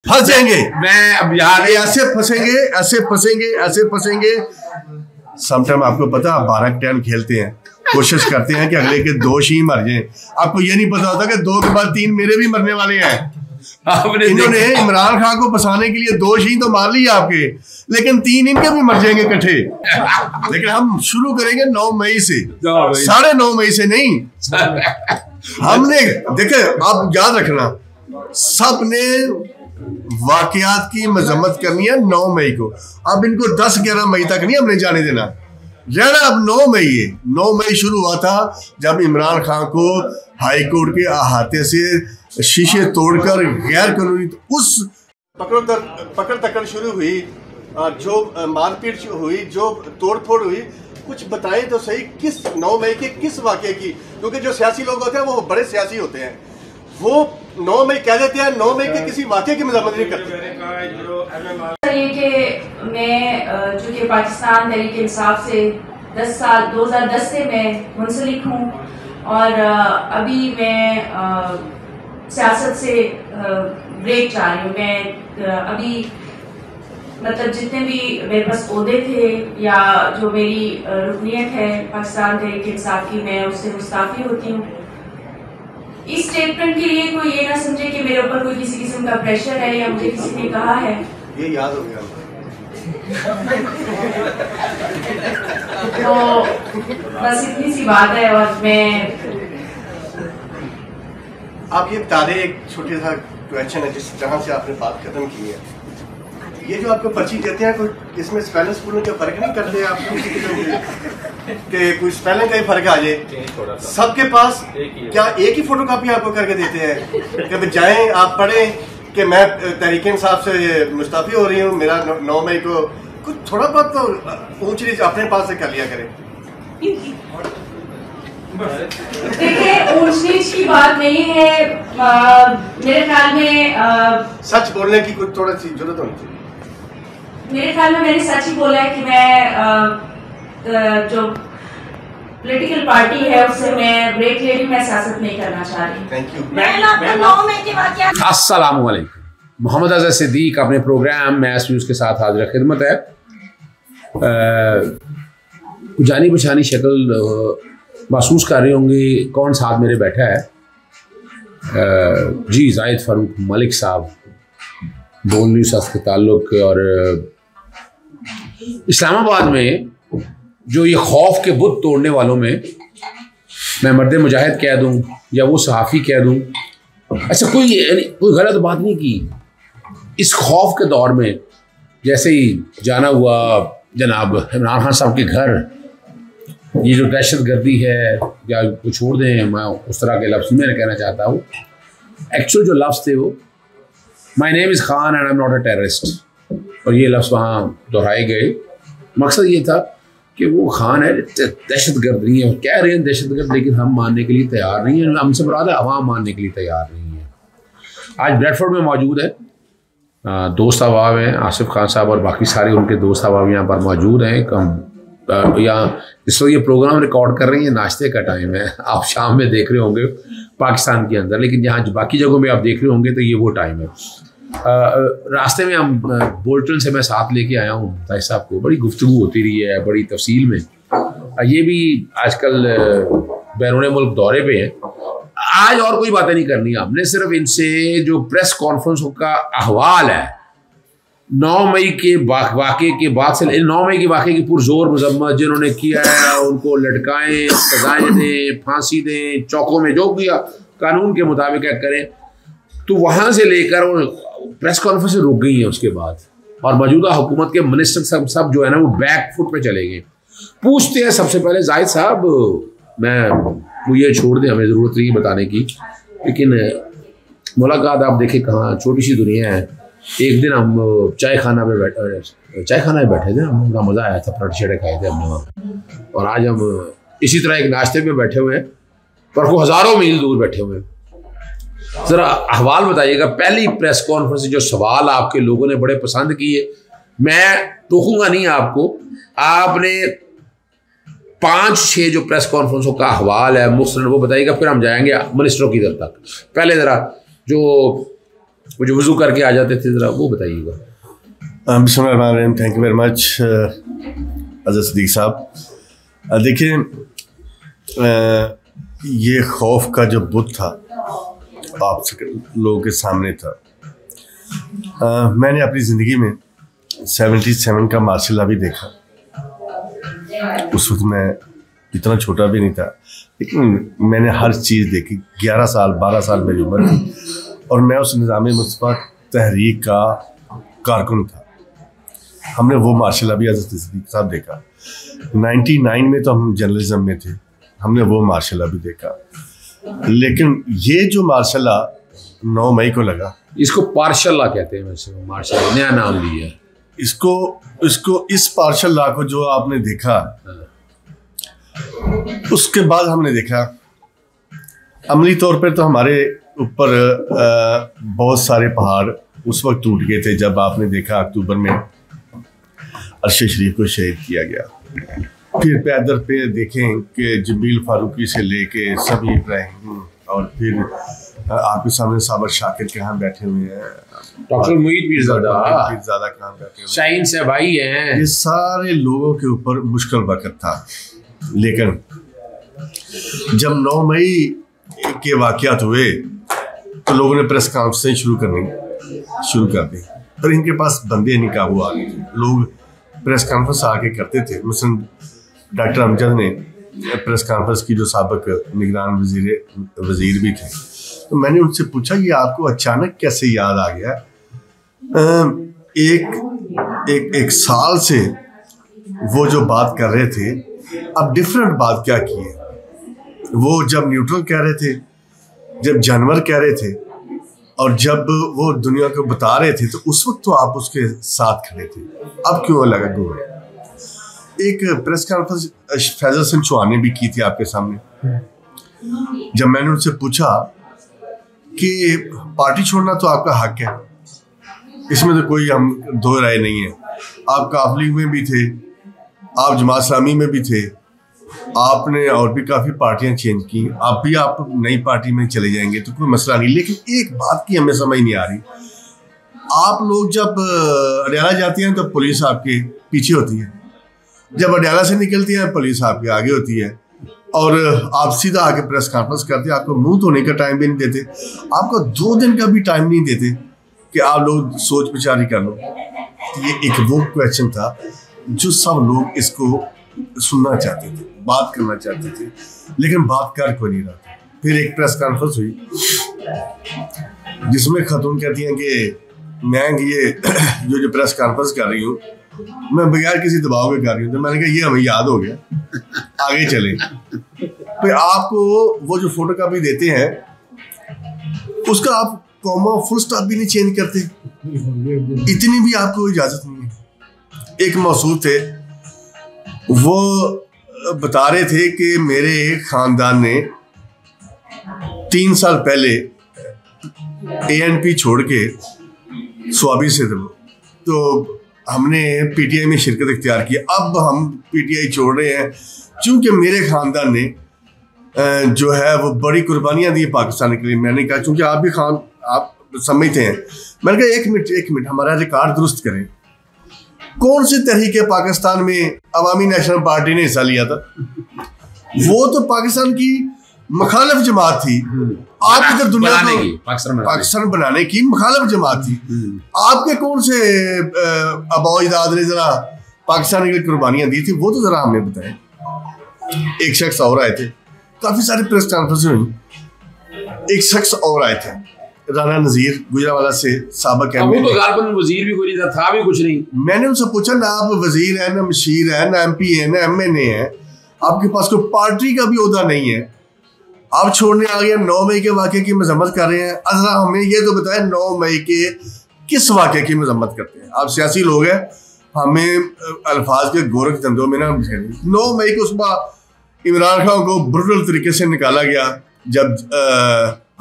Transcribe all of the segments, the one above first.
फंसेंगे। मैं अब यार ऐसे फंसेंगे, ऐसे फंसेंगे, ऐसे फंसेंगे। समटाइम आपको पता, आप 12 टर्न खेलते हैं, कोशिश करते हैं कि अगले के 2 ही मर जाएं। आपको ये नहीं पता होता कि 2 के बाद 3 मेरे भी मरने वाले हैं। इन्होंने इमरान खान को फंसाने के लिए 2 ही तो मार लिए आपके, लेकिन 3 इनके भी मर जाएंगे इकट्ठे। लेकिन हम शुरू करेंगे 9 मई से, 9:30 मई से नहीं। हमने देखे, आप याद रखना, सब ने वाकयात की मजम्मत करनी है 9 मई को। अब इनको 10-11 मई तक नहीं हमने जाने देना, रहना अब 9 मई है। 9 मई शुरू हुआ था जब इमरान खान को हाई कोर्ट के अहाते से शीशे तोड़कर गैर कानूनी उस पकड़ तकड़ शुरू हुई, जो मारपीट हुई, जो तोड़फोड़ हुई, कुछ बताएं तो सही किस 9 मई के किस वाक़े की? क्योंकि जो सियासी लोग होते हैं वो बड़े सियासी होते हैं, वो 9 मई कह देते हैं, 9 मई के किसी वाक़े की मजम्मत नहीं करते। ये कि मैं जो कि पाकिस्तान तहरीक इंसाफ से 10 साल 2010 से मैं मुंसलिक हूँ और अभी मैं सियासत से ब्रेक चाह रही हूँ। मैं अभी मतलब जितने भी मेरे पास ओहदे थे या जो मेरी रुकनीत है पाकिस्तान तहरीक इंसाफ की, मैं उससे मुस्ताफ़ी होती हूँ। इस स्टेटमेंट के लिए कोई ये ना समझे कि मेरे ऊपर कोई किसी किस्म का प्रेशर है या मुझे किसी ने कहा है। ये याद हो गया तो बस इतनी सी बात है। और मैं आप ये बता दें, एक छोटा सा क्वेश्चन है जिस जहाँ से आपने बात खत्म की है, ये जो आपको पर्ची देते हैं, कोई इसमें स्पेलिंग स्कूलों का फर्क नहीं करते आप किसी कि कोई स्पेलिंग का ही फर्क आ जाए? सबके पास क्या एक ही फोटोकॉपी आपको करके देते हैं कि जाएं आप पढ़ें कि मैं तहरीक इंसाफ से मुस्ताफ़ी हो रही हूँ, मेरा 9 मई को? कुछ थोड़ा बहुत तो ऊंच नीच अपने पास से कर लिया करें। देखिए, ऊंच नीच की बात नहीं है। मेरे ख्याल में सच बोलने की कुछ थोड़ा सी जरूरत होनी चाहिए। मेरे ख्याल में मैंने सच ही बोला है कि मैं जो पॉलिटिकल पार्टी है उससे मैं ब्रेक ले रही, मैं सियासत नहीं करना चाह रही। Thank you. अस्सलाम वालेकुम। मोहम्मद अज़हर सिद्दीक अपने प्रोग्राम मैस न्यूज़ के साथ हाजिर खिदमत है। जानी पहचानी शक्ल महसूस कर रहे होंगे कौन साथ मेरे बैठा है। जी जाहिद फारूक मलिक साहब, बोल न्यूज़ के ताल्लुक। और इस्लामाबाद में जो ये खौफ के बुत तोड़ने वालों में मैं मर्द मुजाहिद कह दूं या वो सहाफ़ी कह दूं, ऐसा कोई गलत बात नहीं की। इस खौफ के दौर में जैसे ही जाना हुआ जनाब इमरान खान साहब के घर, ये जो दहशत गर्दी है या वो छोड़ दें, मैं उस तरह के लफ्ज़ में कहना चाहता हूँ। एक्चुअल जो लफ्ज़ थे वो my name is Khan and I am not a terrorist, और ये लफ्ज़ वहाँ दोहराए गए। मकसद ये था कि वो खान है दहशत गर्द नहीं है, कह रहे हैं दहशत गर्द, लेकिन हम मानने के लिए तैयार नहीं है। हमसे मुराद है अवाम मानने के लिए तैयार नहीं है। आज ब्रेडफोर्ड में मौजूद है, दोस्त अहबाब हैं, आसिफ खान साहब और बाकी सारे उनके दोस्त अहबाब यहाँ पर मौजूद हैं। यहाँ इस वक्त ये प्रोग्राम रिकॉर्ड कर रही हैं, नाश्ते का टाइम है, आप शाम में देख रहे होंगे पाकिस्तान के अंदर, लेकिन यहाँ बाकी जगहों में आप देख रहे होंगे तो ये वो टाइम है। रास्ते में हम बोल्टन से मैं साथ लेके आया हूँ ताई साहब को, बड़ी गुफ्तगू होती रही है बड़ी तफसील में। ये भी आजकल बैरून मुल्क दौरे पे हैं। आज और कोई बातें नहीं करनी, हमने सिर्फ इनसे जो प्रेस कॉन्फ्रेंस का अहवाल है 9 मई के वाक़े के बाद से, 9 मई के वाक़े की पुरजोर मजम्मत जिन्होंने किया है उनको लटकाएं, सजाएं दें, फांसी दें, चौकों में जो किया कानून के मुताबिक करें, तो वहाँ से लेकर प्रेस कॉन्फ्रेंस रुक गई है उसके बाद। और मौजूदा हुकूमत के मिनिस्टर सब जो है ना वो बैक फुट पे चले गए। पूछते हैं सबसे पहले जाहिद साहब, मैं वो ये छोड़ दें, हमें ज़रूरत नहीं बताने की, लेकिन मुलाकात आप देखें कहाँ छोटी सी दुनिया है। एक दिन हम चाय खाना में बैठे थे, हम बड़ा मज़ा आया था, पराठे शराठे खाए थे हमने वहाँ। और आज हम इसी तरह एक नाश्ते में बैठे हुए हैं, पर वो हज़ारों मील दूर बैठे हुए हैं। ज़रा अहवाल बताइएगा, पहली प्रेस कॉन्फ्रेंस जो सवाल आपके लोगों ने बड़े पसंद किए, मैं टोकूंगा नहीं आपको, आपने 5-6 जो प्रेस कॉन्फ्रेंसों का अहवाल है मुख्तसर वो बताइएगा, फिर हम जाएंगे मिनिस्टरों की तरफ तक। पहले ज़रा जो वो जो वजू करके आ जाते थे, ज़रा वो बताइएगा। बिस्मिल्लाह, thank you very much Azhar Siddique साहब। देखिए, ये खौफ का जो बुत था आप लोगों के सामने था। मैंने अपनी ज़िंदगी में 77 का मार्शल लॉ भी देखा। उस वक्त मैं इतना छोटा भी नहीं था, लेकिन मैंने हर चीज़ देखी। 11 साल 12 साल मेरी उम्र थी और मैं उस निज़ाम मुस्तफ़ा तहरीक का कारकुन था। हमने वो मार्शल लॉ भी हज़रत सिद्दीक साहब देखा। 99 में तो हम जर्नलिज्म में थे, हमने वो मार्शल लॉ भी देखा। लेकिन ये जो मार्शल लॉ 9 मई को लगा, इसको पार्शल लॉ कहते हैं। वैसे मार्शल नया नाम लिया है इसको इस पार्शल लॉ को जो आपने देखा, उसके बाद हमने देखा अमली तौर पर तो हमारे ऊपर बहुत सारे पहाड़ उस वक्त टूट गए थे जब आपने देखा अक्टूबर में अरशद शरीफ को शहीद किया गया। फिर पैदल पे देखें कि जमील फारूकी से लेके सभी इब्राहिम, और फिर आपके सामने साबर शाकिर कहाँ बैठे हुए हैं, डॉक्टर मुईद पीरज़ादा कहाँ बैठे हुए, शाहीन से भाई हैं। ये सारे लोगों के ऊपर मुश्किल वक्त था। लेकिन जब 9 मई के वाक़यात हुए तो लोगों ने प्रेस कॉन्फ्रेंस शुरू कर दी, पर इनके पास बंदे नहीं काबू आ गए थे। लोग प्रेस कॉन्फ्रेंस आके करते थे। मसलन डॉक्टर अमजद ने प्रेस कॉन्फ्रेंस की, जो साबिक निगरान वजीर भी थे, तो मैंने उनसे पूछा ये आपको अचानक कैसे याद आ गया? एक साल से वो जो बात कर रहे थे, अब डिफरेंट बात क्या की है? वो जब न्यूट्रल कह रहे थे, जब जानवर कह रहे थे, और जब वो दुनिया को बता रहे थे, तो उस वक्त तो आप उसके साथ खड़े थे। अब क्यों लगा घूमे? एक प्रेस कॉन्फ्रेंस फैजल सिंह चौहान ने भी की थी आपके सामने। जब मैंने उनसे पूछा कि पार्टी छोड़ना तो आपका हक है, इसमें तो कोई हम दो राय नहीं है। आप काफली में भी थे, आप जमात इस्लामी में भी थे, आपने और भी काफ़ी पार्टियां चेंज की, आप नई पार्टी में चले जाएंगे तो कोई मसला नहीं। लेकिन एक बात की हमें समझ नहीं आ रही, आप लोग जब अडयाला जाती हैं तो पुलिस आपके पीछे होती है, जब अडयाला से निकलती है पुलिस आपके आगे होती है, और आप सीधा आके प्रेस कॉन्फ्रेंस करते हैं। आपको मुंह धोने का टाइम भी नहीं देते, आपको 2 दिन का भी टाइम नहीं देते कि आप लोग सोच विचार कर लो। ये एक वो क्वेश्चन था जो सब लोग इसको सुनना चाहते थे, बात करना चाहते थे, लेकिन बात कर कोई नहीं रहा था। फिर एक प्रेस कॉन्फ्रेंस हुई जिसमें खातून कहती हैं कि मैं ये जो प्रेस कॉन्फ्रेंस कर रही हूँ मैं बगैर किसी दबाव के कर रही हूँ। तो मैंने कहा ये हमें याद हो गया, आगे चले। फिर आपको वो जो फोटो कॉपी देते हैं उसका आप कॉमा फुल स्टॉप भी नहीं चेंज करते, इतनी भी आपको इजाजत नहीं है। एक मौसूद थे, वो बता रहे थे कि मेरे खानदान ने 3 साल पहले ANP छोड़ के स्वाबी से थे, तो हमने PTI में शिरकत इख्तियार की। अब हम PTI छोड़ रहे हैं क्योंकि मेरे खानदान ने जो है वो बड़ी कुर्बानियां दी पाकिस्तान के लिए। मैंने कहा चूंकि आप भी आप समझते हैं, मैंने कहा एक मिनट हमारा रिकॉर्ड दुरुस्त करें। कौन सी तहरीक पाकिस्तान में अवामी नेशनल पार्टी ने हिस्सा लिया था? वो तो पाकिस्तान की मुखालिफ जमात थी। आप इधर दुनिया को पाकिस्तान बनाने की मुखालिफ जमात थी। आपके कौन से अबौइदाद ने जरा पाकिस्तान के लिए कुर्बानियां दी थी, वो तो जरा हमें बताएं। एक शख्स और आए थे, काफी सारे प्रेस कॉन्फ्रेंस हुई। एक शख्स और आए थे, राना नजीर गुजरावाला से, साबिक एमएलए। वो तो गालबन वजीर भी कोई नहीं था भी कुछ नहीं। मैंने उनसे पूछा ना आप वजीर है, ना मशीर है, ना MP है, ना MNA है, आपके पास कोई पार्टी का भी ओहदा नहीं है, आप छोड़ने आ गए। 9 मई के वाक़े की मजम्मत कर रहे हैं। अजरा हमें ये तो बताएं 9 मई के किस वाक़े की मजम्मत करते हैं? आप सियासी लोग हैं, हमें अल्फाज के गोरख धंधों में ना। 9 मई को सुबह इमरान खान को ब्रुटल तरीके से निकाला गया जब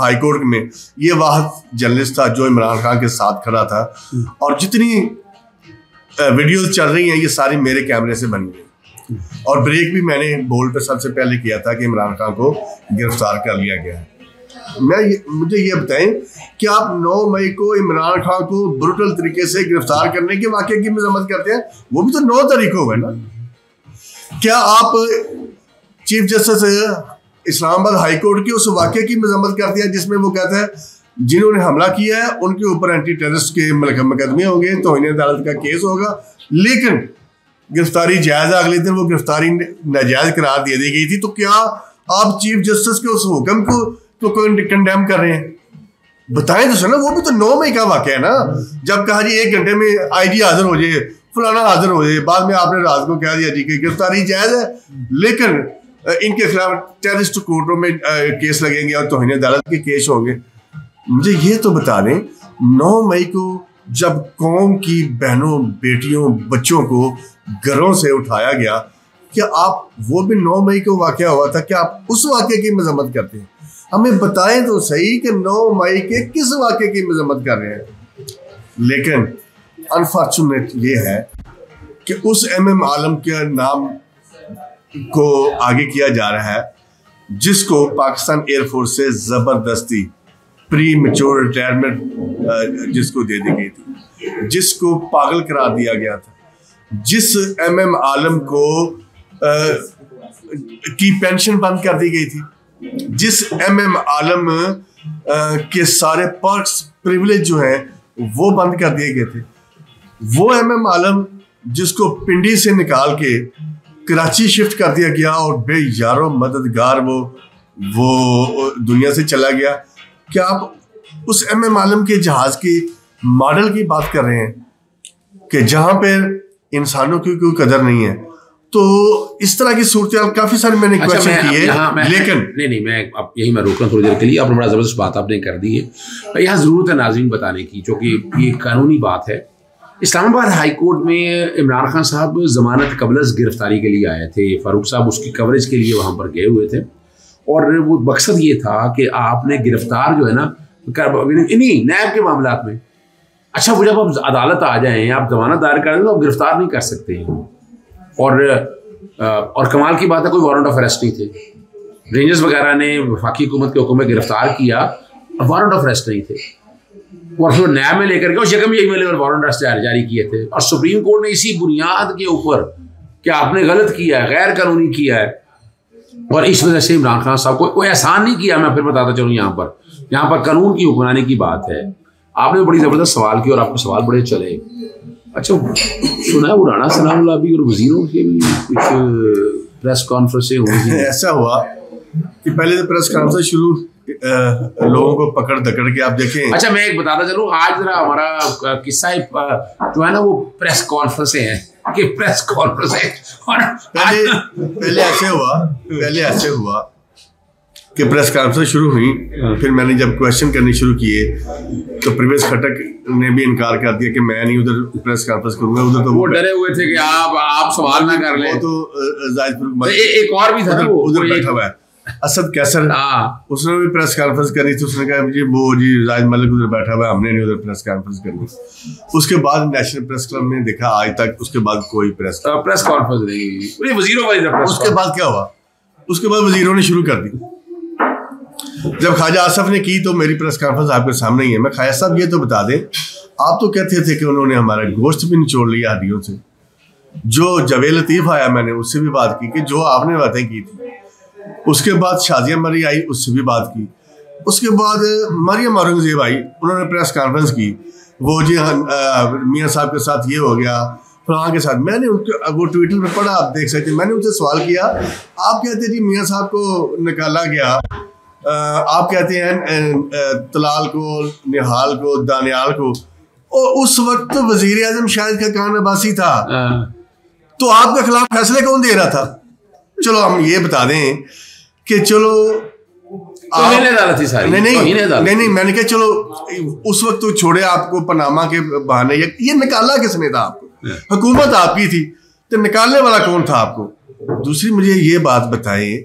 हाई कोर्ट में ये वाहिद जर्नलिस्ट था जो इमरान खान के साथ खड़ा था, और जितनी वीडियोस चल रही हैं ये सारी मेरे कैमरे से बनी हुई। और ब्रेक भी मैंने बोल पे सबसे पहले किया था कि इमरान खान को गिरफ्तार कर लिया गया है। मुझे ये बताएं कि आप 9 मई को इमरान खान को ब्रूटल तरीके से गिरफ्तार करने के वाक़े की मजम्मत करते हैं, वो भी तो 9 तारीख को हुआ ना। क्या आप chief justice Islamabad high court के उस वाक़े की मजम्मत करते हैं जिसमें वो कहता है जिन्होंने हमला किया है उनके ऊपर एंटी टेररिस्ट के मुकदमे होंगे, तौहीन अदालत का केस होगा, लेकिन गिरफ्तारी जायज़ है, अगले दिन वो गिरफ्तारी नाजायज़ करार दे दी गई थी। तो क्या आप चीफ जस्टिस के उस हुक्म को कंडेम कर रहे हैं? बताएं तो सर ना, वो भी तो 9 मई का वाक़या है ना, जब कहा जी 1 घंटे में आईजी हाजिर हो जाए, फलाना हाजिर हो जाए, बाद में आपने रात को कह दिया जी कि गिरफ्तारी जायज़ है लेकिन इनके खिलाफ टेररिस्ट कोर्टों में केस लगेंगे और तौहीन अदालत के केस होंगे। मुझे ये तो बता दें 9 मई को जब कौम की बहनों, बेटियों, बच्चों को घरों से उठाया गया, क्या आप वो भी 9 मई को वाक़या हुआ था, क्या आप उस वाक़े की मजम्मत करते हैं? हमें बताएं तो सही कि 9 मई के किस वाक़े की मजम्मत कर रहे हैं। लेकिन अनफॉर्चुनेट ये है कि उस MM आलम के नाम को आगे किया जा रहा है जिसको पाकिस्तान एयरफोर्स से ज़बरदस्ती प्री मैच्योर रिटायरमेंट जिसको दे दी गई थी, जिसको पागल करार दिया गया था, जिस MM आलम को की पेंशन बंद कर दी गई थी, जिस MM आलम के सारे पर्क्स, प्रिविलेज जो हैं वो बंद कर दिए गए थे, वो MM आलम जिसको पिंडी से निकाल के कराची शिफ्ट कर दिया गया और बेयारो मददगार वो दुनिया से चला गया। क्या आप उस MM आलम के जहाज की मॉडल की बात कर रहे हैं कि जहां पर इंसानों की कोई कदर नहीं है? तो इस तरह की सूरत काफी सारी मैंने क्वेश्चन किए, लेकिन नहीं मैं अब यही मैं रोक रहा हूँ थोड़ी देर के लिए। आपने बड़ा जबरदस्त बात आपने कर दी है, यहाँ जरूरत है नाज़रीन बताने की, जो कि ये कानूनी बात है। इस्लामाबाद हाई कोर्ट में इमरान खान साहब जमानत कबलस गिरफ्तारी के लिए आए थे, फारूक साहब उसकी कवरेज के लिए वहाँ पर गए हुए थे और वो मकसद ये था कि आपने गिरफ्तार जो है ना इन्हीं नैब के मामलात में, अच्छा वो जब आप अदालत आ जाएं, आप जमानत दायर कर दें तो आप गिरफ्तार नहीं कर सकते हैं। और कमाल की बात है कोई वारंट ऑफ अरेस्ट नहीं थे, रेंजर्स वगैरह ने वफाकी हुकूमत के हुक्म में गिरफ्तार किया, वारंट ऑफ अरेस्ट नहीं थे, और फिर न्याय में लेकर के यकम यही में वारंट अरेस्ट जारी किए थे। और सुप्रीम कोर्ट ने इसी बुनियाद के ऊपर कि आपने गलत किया है, गैर कानूनी किया है, और इस वजह से इमरान खान साहब को कोई एहसान नहीं किया। मैं फिर बताता चलूँ, यहाँ पर कानून की हुक्मरानी की बात है। आपने बड़ी ज़बरदस्त सवाल किया और आपके सवाल बड़े चले। अच्छा सुना है वो राणा सनाउल्लाह भी और वजीरों के भी कुछ प्रेस कॉन्फ्रेंसें हुई? ऐसा हुआ कि पहले तो प्रेस कॉन्फ्रेंस शुरू लोगों को पकड़ दकड़ के आप देखें। अच्छा मैं एक बताता चलूँ, आज जरा हमारा किस्सा जो है ना वो प्रेस कॉन्फ्रेंसें हैं कि प्रेस कॉन्फ्रेंसें पहले ऐसे हुआ कि प्रेस कॉन्फ्रेंस शुरू हुई, फिर मैंने जब क्वेश्चन करने शुरू किए तो प्रवेश खटक ने भी इनकार कर दिया कि मैं नहीं उधर प्रेस कॉन्फ्रेंस करूंगा। उधर तो वो डरे हुए थे कि आप सवाल ना कर ले। तो एक और भी था उधर बैठा हुआ है असद कैसर, उसने भी प्रेस कॉन्फ्रेंस करी थी। उसने कहा जी राज मलिक उधर बैठा हुआ है, हमने नहीं उधर प्रेस कॉन्फ्रेंस करनी। उसके बाद नेशनल प्रेस क्लब में देखा आज तक उसके बाद कोई प्रेस कॉन्फ्रेंस नहीं। वजीरों उसके बाद क्या हुआ, उसके बाद वजीरों ने शुरू कर दी। जब ख्वाजा आसफ ने की तो मेरी प्रेस कॉन्फ्रेंस आपके सामने ही है। मैं ख्वाजा साहब ये तो बता दें, आप तो कहते थे कि उन्होंने हमारा गोश्त भी निचोड़ लिया हड्डियों से। जो जवेद लतीफ़ आया मैंने उससे भी बात की कि जो आपने बातें की थी। उसके बाद शाजिया मरी आई, उससे भी बात की। उसके बाद मरियम औरंगजेब आई, उन्होंने प्रेस कॉन्फ्रेंस की। वो जी मियाँ साहब के साथ ये हो गया, फलां के साथ। मैंने उनके वो ट्विटर पर पढ़ा, आप देख सकते हैं। मैंने उनसे सवाल किया, आप कहते जी मियाँ साहब को निकाला गया, आप कहते हैं तलाल को, निहाल को, दानियाल को, और उस वक्त तो वजीर आजम शायद का खान अब्बासी था, तो आपके खिलाफ फैसले कौन दे रहा था? चलो हम ये बता दें कि चलो नहीं, मैंने कहा चलो उस वक्त तो छोड़े, आपको पनामा के बहाने ये निकाला किसने था? आपको हुकूमत आपकी थी, तो निकालने वाला कौन था आपको? दूसरी मुझे ये बात बताएं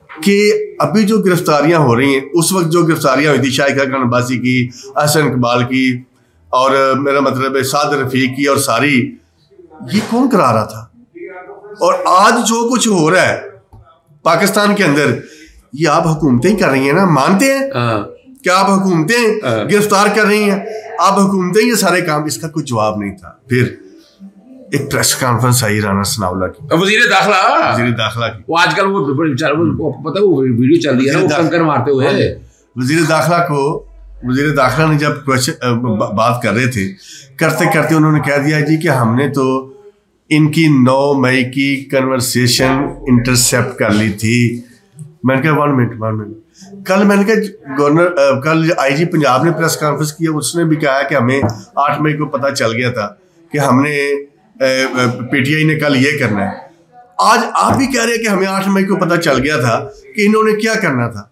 कि अभी जो गिरफ्तारियां हो रही हैं, उस वक्त जो गिरफ्तारियां हुई थी शाइखा खान अब्बासी की, अहसन इकबाल की, और मेरा मतलब है साद रफीक की, और सारी ये कौन करा रहा था? और आज जो कुछ हो रहा है पाकिस्तान के अंदर, ये आप हुकूमतें ही कर रही हैं ना, मानते हैं क्या आप हुकूमतें गिरफ्तार कर रही हैं, आप हुकूमतें ये सारे काम। इसका कोई जवाब नहीं था। फिर एक प्रेस कॉन्फ्रेंस आई राना सनाउल्लाह की, वजीर दाखिला की। वो आजकल वो पता है वो वीडियो चल रही है ना, वो कंकर मारते हुए। वजीर दाखिला ने जब बात कर रहे थे, करते करते उन्होंने कह दिया जी कि हमने तो इनकी 9 मई की कन्वर्सेशन इंटरसेप्ट कर ली थी। मैंने कहा 1 मिनट कल मैंने कहा गवर्नर कल आईजी पंजाब ने प्रेस कॉन्फ्रेंस किया, उसने भी कहा कि हमें 8 मई को पता चल गया था कि हमने पीटीआई ने कल ये करना है। आज आप भी कह रहे हैं कि हमें 8 मई को पता चल गया था कि इन्होंने क्या करना था।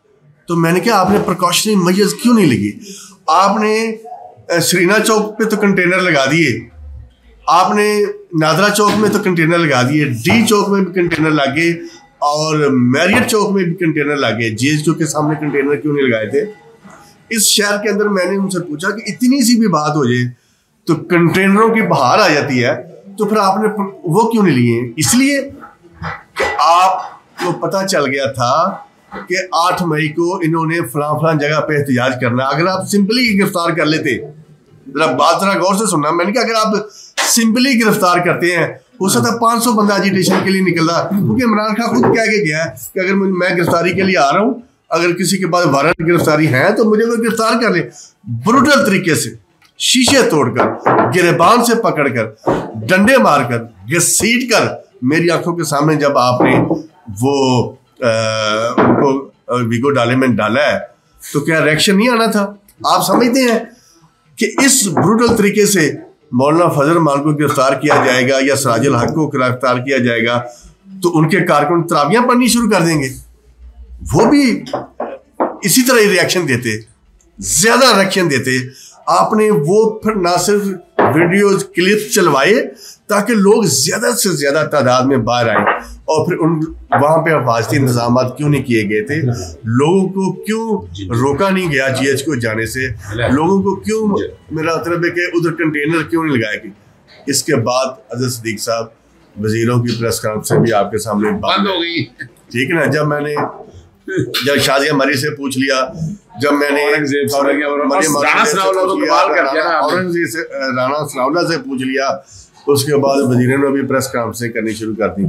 तो मैंने कहा आपने प्रिकॉशनरी मेजर्स क्यों नहीं लगी? आपने सरीना चौक पे तो कंटेनर लगा दिए, आपने नादरा चौक में तो कंटेनर लगा दिए, डी चौक में भी कंटेनर लगे और मैरियट चौक में भी कंटेनर लगे। जीएचक्यू के सामने कंटेनर क्यों नहीं लगाए थे? इस शहर के अंदर मैंने उनसे पूछा कि इतनी सी भी बात हो जाए तो कंटेनरों की बहार आ जाती है, तो फिर आपने वो क्यों नहीं लिए? इसलिए कि आपको पता चल गया था कि 8 मई को इन्होंने फलां जगह पे एहतजाज करना। अगर आप सिंपली गिरफ्तार कर लेते, बात जरा गौर से सुनना, मैंने कहा अगर आप सिंपली गिरफ्तार करते हैं, हो सकता है 500 बंदा एजिटेशन के लिए निकलता, क्योंकि इमरान खान खुद कह के गया है कि अगर मैं गिरफ्तारी के लिए आ रहा हूँ, अगर किसी के पास वारंट गिरफ्तारी है तो मुझे वो गिरफ्तार कर ले। ब्रूटल तरीके से शीशे तोड़कर, गिरेबान से पकड़कर, डंडे मारकर, घसीट कर मेरी आंखों के सामने जब आपने वो उनको वीगो डाले में डाला है, तो क्या रिएक्शन नहीं आना था? आप समझते हैं कि इस ब्रूटल तरीके से मौलाना फजल मान को गिरफ्तार किया जाएगा या सराजुल हक को गिरफ्तार किया जाएगा तो उनके कारकुन तराबियां पढ़नी शुरू कर देंगे? वो भी इसी तरह ही रिएक्शन देते, ज्यादा रिएक्शन देते। आपने वो फिर ना सिर्फ वीडियोज क्लिप चलवाए ताकि लोग ज्यादा से ज्यादा तादाद में बाहर आए, और फिर वहां पे हिफाजती इंतजाम क्यों नहीं किए गए थे? लोगों को क्यों रोका नहीं गया जीएचक्यू जाने से? लोगों को क्यों, मेरा मतलब है कि उधर कंटेनर क्यों नहीं लगाए गए? इसके बाद अजहर सिद्दीक साहब वजीरों की प्रेस कॉन्फ्रेंस भी आपके सामने बंद हो गई, ठीक है ना? जब शाजिया मरी से पूछ लिया, जब मैंने औरंगजेब राना सनाउल्लाह से पूछ लिया, उसके बाद वजीरों ने भी प्रेस कॉन्फ्रेंस करनी शुरू कर दी।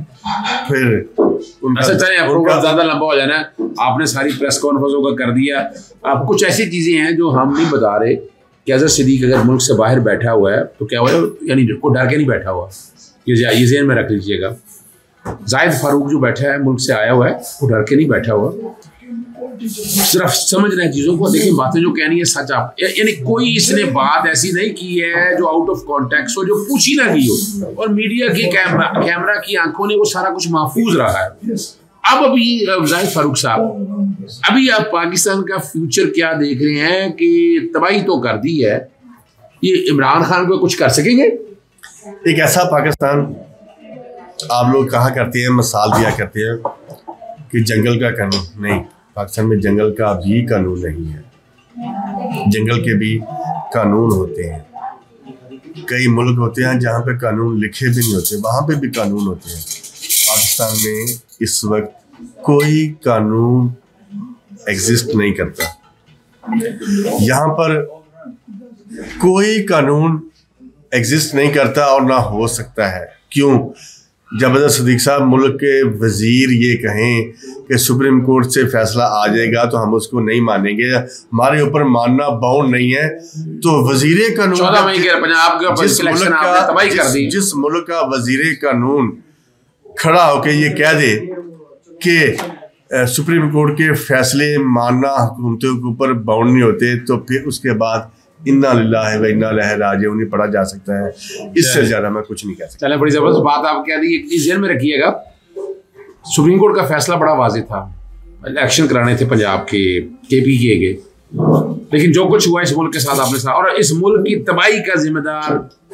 फिर प्रोग्राम ज्यादा लंबा हो जाना, आपने सारी प्रेस कॉन्फ्रेंसों का कर दिया। अब कुछ ऐसी चीजें हैं जो हम नहीं बता रहे कि अजहर सिद्दीक अगर मुल्क से बाहर बैठा हुआ है तो क्या हुआ, यानी को डर के नहीं बैठा हुआ, ये ज़हन में रख लीजिएगा। जाहिद फारूक जो बैठा है, मुल्क से आया हुआ है, वो डर के नहीं बैठा हुआ, सिर्फ समझ रहे हैं चीज़ों को। देखिए बातें जो कहनी है सच आप, यानी कोई इसने बात ऐसी नहीं की है जो आउट ऑफ कॉन्टेक्स्ट हो, जो पूछी ना गई हो, और मीडिया की कैमरा की आंखों ने वो सारा कुछ महफूज रहा है। अब अभी जाहिद फारूक साहब, अभी आप पाकिस्तान का फ्यूचर क्या देख रहे हैं कि तबाही तो कर दी है, ये इमरान खान को कुछ कर सकेंगे? एक ऐसा पाकिस्तान आप लोग कहा करते हैं, मिसाल दिया करते हैं कि जंगल का कानून नहीं, पाकिस्तान में जंगल का भी कानून नहीं है। जंगल के भी कानून होते हैं। कई मुल्क होते हैं जहाँ पे कानून लिखे भी नहीं होते, वहाँ पे भी कानून होते हैं। पाकिस्तान में इस वक्त कोई कानून एग्जिस्ट नहीं करता। यहाँ पर कोई कानून एग्जिस्ट नहीं करता और ना हो सकता है। क्यों? जब अजहर सिद्दीक साहब मुल्क के वजीर ये कहें कि सुप्रीम कोर्ट से फैसला आ जाएगा तो हम उसको नहीं मानेंगे, हमारे ऊपर मानना बाउंड नहीं है, तो वजीर कानून जिस मुल्क का वजीर कानून खड़ा होकर ये कह दे कि सुप्रीम कोर्ट के फैसले मानना हुकूमतों के ऊपर बाउंड नहीं होते, तो फिर उसके बाद इन्ना लिल्लाहि व इन्ना इलैहि राजिऊन नहीं पढ़ा जा सकता है। इससे ज्यादा मैं कुछ नहीं कह सकता। चले, बड़ी जबरदस्त बात आप कह दी। एक चीज ध्यान में रखिएगा, सुप्रीम कोर्ट का फैसला बड़ा वाज़ेह था, इलेक्शन कराने थे पंजाब के KPK के, लेकिन जो कुछ हुआ इस मुल्क के साथ आपने साथ, और इस मुल्क की तबाही का जिम्मेदार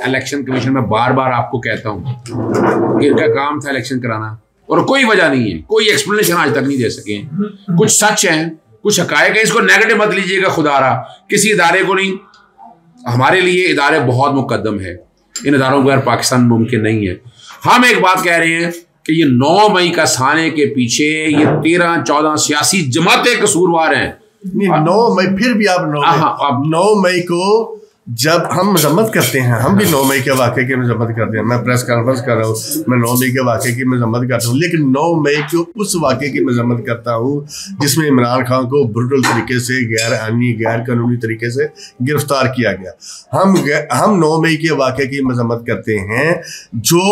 इलेक्शन कमीशन। मैं बार बार आपको कहता हूँ कि इनका काम था इलेक्शन कराना, और कोई वजह नहीं है, कोई एक्सप्लेनेशन आज तक नहीं दे सके। कुछ सच है, कुछ हकायक है, इसको नेगेटिव मत लीजिएगा खुदारा, किसी इदारे को नहीं। हमारे लिए इदारे बहुत मुकद्दम है, इन इदारों के बगैर पाकिस्तान मुमकिन नहीं है। हम एक बात कह रहे हैं, कि ये 9 मई का साने के पीछे ये 13-14 सियासी जमातें कसूरवार हैं। नहीं, 9 मई फिर भी आप 9 मई को जब हम मजम्मत करते हैं, हम भी 9 मई के वाक़े की मजम्मत करते हैं। मैं प्रेस कॉन्फ्रेंस कर रहा हूँ, मैं 9 मई के वाक़े की मजम्मत करता हूँ, लेकिन 9 मई को उस वाक़े की मजम्मत करता हूँ जिसमें इमरान खान को ब्रूटल तरीके से, गैर आईनी, गैर कानूनी तरीके से गिरफ्तार किया गया। हम 9 मई के वाक़े की मजम्मत करते हैं जो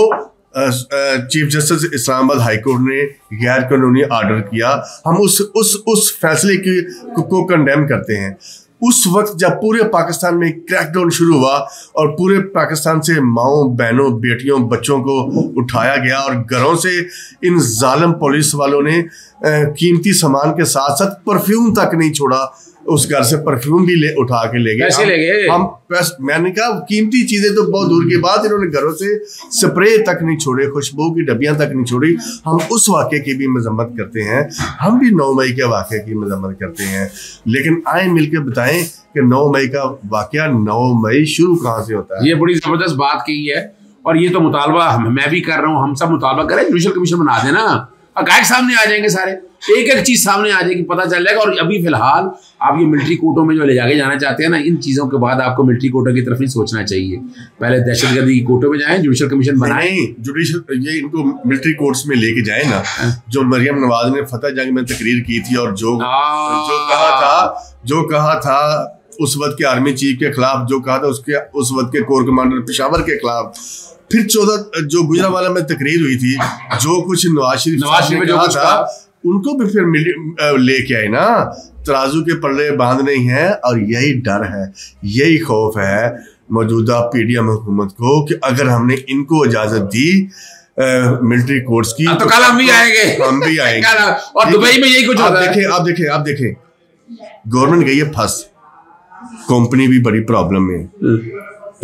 chief justice Islamabad high court ने गैर कानूनी ऑर्डर किया। हम उस फैसले को कंडेम करते हैं। उस वक्त जब पूरे पाकिस्तान में क्रैकडाउन शुरू हुआ और पूरे पाकिस्तान से माओं, बहनों, बेटियों, बच्चों को उठाया गया और घरों से इन जालिम पुलिस वालों ने कीमती सामान के साथ साथ परफ्यूम तक नहीं छोड़ा। उस घर से परफ्यूम भी उठा के ले गए। कैसे ले गए? मैंने कहा कीमती चीजें तो बहुत दूर की बात, इन्होंने घरों से स्प्रे तक नहीं छोड़े, खुशबू की डब्बियां तक नहीं छोड़ी। हम उस वाक़े की भी मजम्मत करते हैं, हम भी 9 मई के वाक़े की मजम्मत करते हैं। लेकिन आए मिलकर बताएं कि 9 मई का वाक़या 9 मई शुरू कहाँ से होता है। ये बड़ी जबरदस्त बात कही है और ये तो मुतालबा मैं भी कर रहा हूँ, हम सब मुतालबा करें, जुडिशल कमीशन बना देना, हक़ाइक़ सामने आ जाएंगे, सारे एक एक चीज सामने आ जाएगी, पता चल जाएगा। और अभी फिलहाल आप ये मिलिट्री कोर्टों में जो ले जाके जाना चाहते हैं ना, इन चीजों के बाद आपको मिलिट्री कोर्टों की तरफ नहीं सोचना चाहिए। पहले दहशतगर्दी की कोर्टों में जाएं, जुडिशल कमीशन बनाएं। जुडिशल ये इनको मिलिट्री कोर्ट्स में लेके जाए ना, जो मरियम नवाज ने फतेह जंग में तकरीर की थी और जो कहा था उस वक्त के आर्मी चीफ के खिलाफ, जो कहा था उस वक्त के कोर कमांडर पेशावर के खिलाफ, फिर 14 जो गुजरांवाला में तकरीर हुई थी, जो कुछ नवाज शरीफ ने कहा था, उनको भी फिर लेके आए ना। तराजू के पल्ले बांध नहीं है और यही डर है, यही खौफ है मौजूदा पीडीएम हुकूमत को कि अगर हमने इनको इजाजत दी मिलिट्री कोर्ट्स की तो कल हम भी आएंगे और दुबई में यही कुछ होता है। आप देखें गवर्नमेंट गई है फंस, कंपनी भी बड़ी प्रॉब्लम में।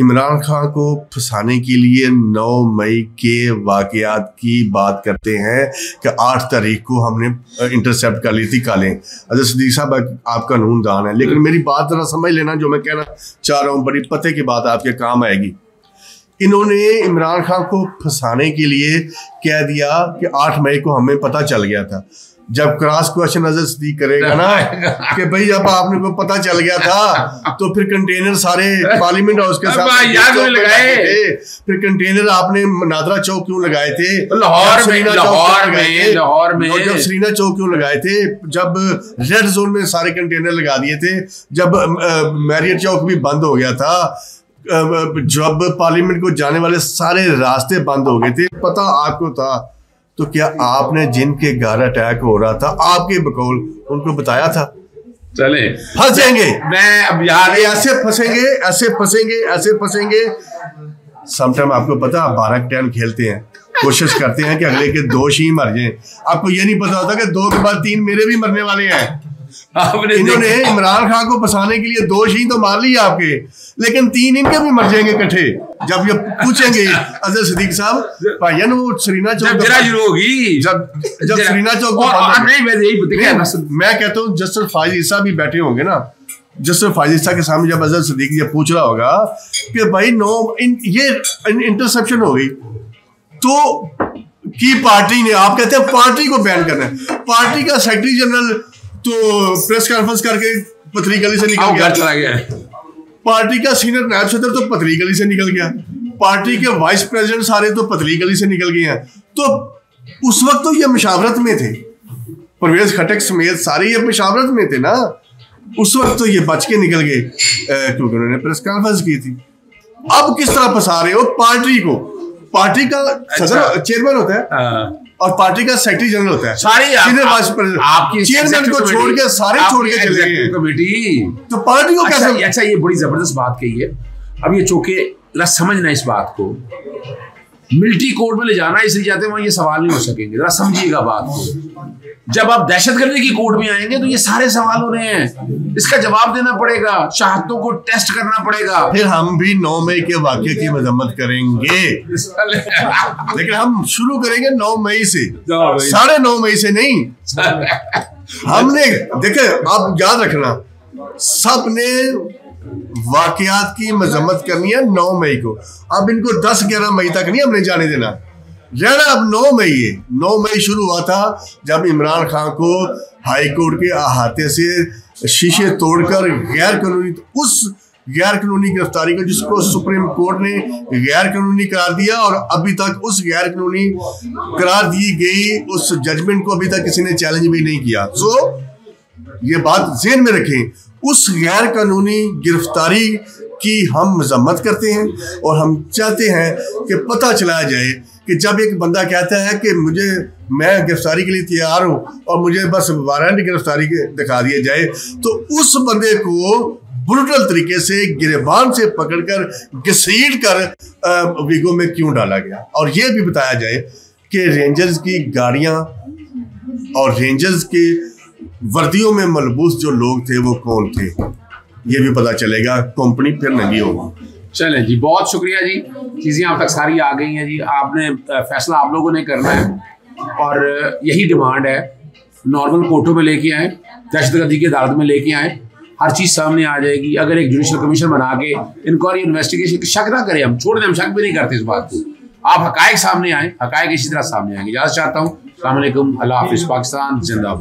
इमरान खान को फंसाने के लिए 9 मई के वाकयात की बात करते हैं कि 8 तारीख को हमने इंटरसेप्ट कर ली थी कालें। अजय सदीक साहब आपका नूनदान है, लेकिन मेरी बात जरा समझ लेना, जो मैं कहना चाह रहा हूँ बड़ी पते की बात आपके काम आएगी। इन्होंने इमरान खान को फंसाने के लिए कह दिया कि 8 मई को हमें पता चल गया था। जब क्रॉस क्वेश्चन अजय सदीक करेगा ना कि भाई जब आपने को पता चल गया था तो फिर कंटेनर सारे पार्लियामेंट हाउस के साथ लगाए थे, फिर कंटेनर आपने नादरा चौक क्यों लगाए थे, लाहौर में जब श्रीना चौक क्यों लगाए थे, जब रेड जोन में सारे कंटेनर लगा दिए थे, जब मैरियट चौक भी बंद हो गया था, जब पार्लियामेंट को जाने वाले सारे रास्ते बंद हो गए थे, पता आपको था। तो क्या आपने जिनके घर अटैक हो रहा था आपके बकौल उनको बताया था? चले फंसेंगे, मैं अब यार ऐसे फंसेंगे। समटाइम आपको पता आप 12 टैन खेलते हैं, कोशिश करते हैं कि अगले के 2 ही मर जाएं। आपको ये नहीं पता होता कि 2 के बाद 3 मेरे भी मरने वाले हैं। इन्होंने इमरान खान को फंसाने के लिए 2 ही तो मार लिए आपके, लेकिन 3 इनके भी मर जाएंगे इकट्ठे। जब ये पूछेंगे अजय सदीक साहब भाईजान वो श्रीना चौक शुरू होगी, जब श्रीना चौक मैं कहता हूँ जस्टिस फाइज ईसा भी बैठे होंगे ना, जस्टिस फाइज ईसा के सामने जब अजय सदीक ये पूछ रहा होगा कि भाई ये इंटरसेप्शन हो गई तो की पार्टी ने, आप कहते हैं पार्टी को बैन करना है, पार्टी का सेक्रेटरी जनरल तो प्रेस कॉन्फ्रेंस करके पथरी गली से निकल गया, पार्टी का सीनियर नायब सदर तो पथरी गली से निकल गया, पार्टी के वाइस प्रेसिडेंट सारे तो पथरी गली से निकल गए हैं। तो उस वक्त तो ये मुशावरत में थे, परवेज खटक समेत सारे ये मुशावरत में थे ना, उस वक्त तो ये बच के निकल गए क्योंकि उन्होंने प्रेस कॉन्फ्रेंस की थी। अब किस तरह फंसा रहे हो पार्टी को? पार्टी का सदर चेयरमैन होता है और पार्टी का सेक्रेटरी जनरल होता है, सारे आपकी चेयरमैन को छोड़ के सारे छोड़ के चले गए कमेटी, तो पार्टी को कैसे? अच्छा ये बड़ी जबरदस्त बात कही है। अब ये चौके समझना इस बात को, मिलिट्री कोर्ट में ले जाना इसलिए जाते हैं वहां ये सवाल नहीं हो सकेंगे, जरा समझिएगा बात को। जब आप दहशतगर्दी की कोर्ट में आएंगे तो ये सारे सवाल हो रहे हैं, इसका जवाब देना पड़ेगा, शहादतों को टेस्ट करना पड़ेगा। फिर हम भी 9 मई के वाक़े की मजम्मत करेंगे लेकिन हम शुरू करेंगे 9 मई से, 9:30 मई से नहीं। हमने देखे, आप याद रखना, सबने वाक़यात की मजम्मत करनी है 9 मई को। अब इनको 10-11 मई तक नहीं हमने जाने देना। रहना अब 9 मई है। 9 मई शुरू हुआ था जब इमरान खान को हाई कोर्ट के अहाते से शीशे तोड़कर गैर कानूनी गिरफ्तारी को, जिसको सुप्रीम कोर्ट ने गैर कानूनी करार दिया, और अभी तक उस गैर कानूनी करार दी गई उस जजमेंट को अभी तक किसी ने चैलेंज भी नहीं किया। सो ये बात ज़हन में रखें, उस गैर कानूनी गिरफ्तारी की हम मजम्मत करते हैं और हम चाहते हैं कि पता चलाया जाए कि जब एक बंदा कहता है कि मैं गिरफ्तारी के लिए तैयार हूं और मुझे बस वारंट गिरफ्तारी के दिखा दिया जाए, तो उस बंदे को ब्रूटल तरीके से गिरबान से पकड़कर घसीट कर वीगो में क्यों डाला गया, और ये भी बताया जाए कि रेंजर्स की गाड़ियां और रेंजर्स के वर्दियों में मलबूस जो लोग थे वो कौन थे, ये भी पता चलेगा। कंपनी फिर नंगी होगी। चलें जी, बहुत शुक्रिया जी, चीज़ें आप तक सारी आ गई हैं जी। आपने फैसला आप लोगों ने करना है और यही डिमांड है। नॉर्मल कोर्टों में लेके आए, दहशतगर्दी की अदालत में लेके आए, हर चीज़ सामने आ जाएगी। अगर एक जुडिशल कमीशन बना के इंक्वायरी इन्वेस्टिगेशन शक ना करें, हम छोड़ दें, हम शक भी नहीं करते इस बात को। आप हकायक सामने आए, हकायक इसी तरह सामने आएंगे। इजाज़त चाहता हूँ। अस्सलाम वालेकुम, अल्लाह हाफिज़, पाकिस्तान जिंदाबाद।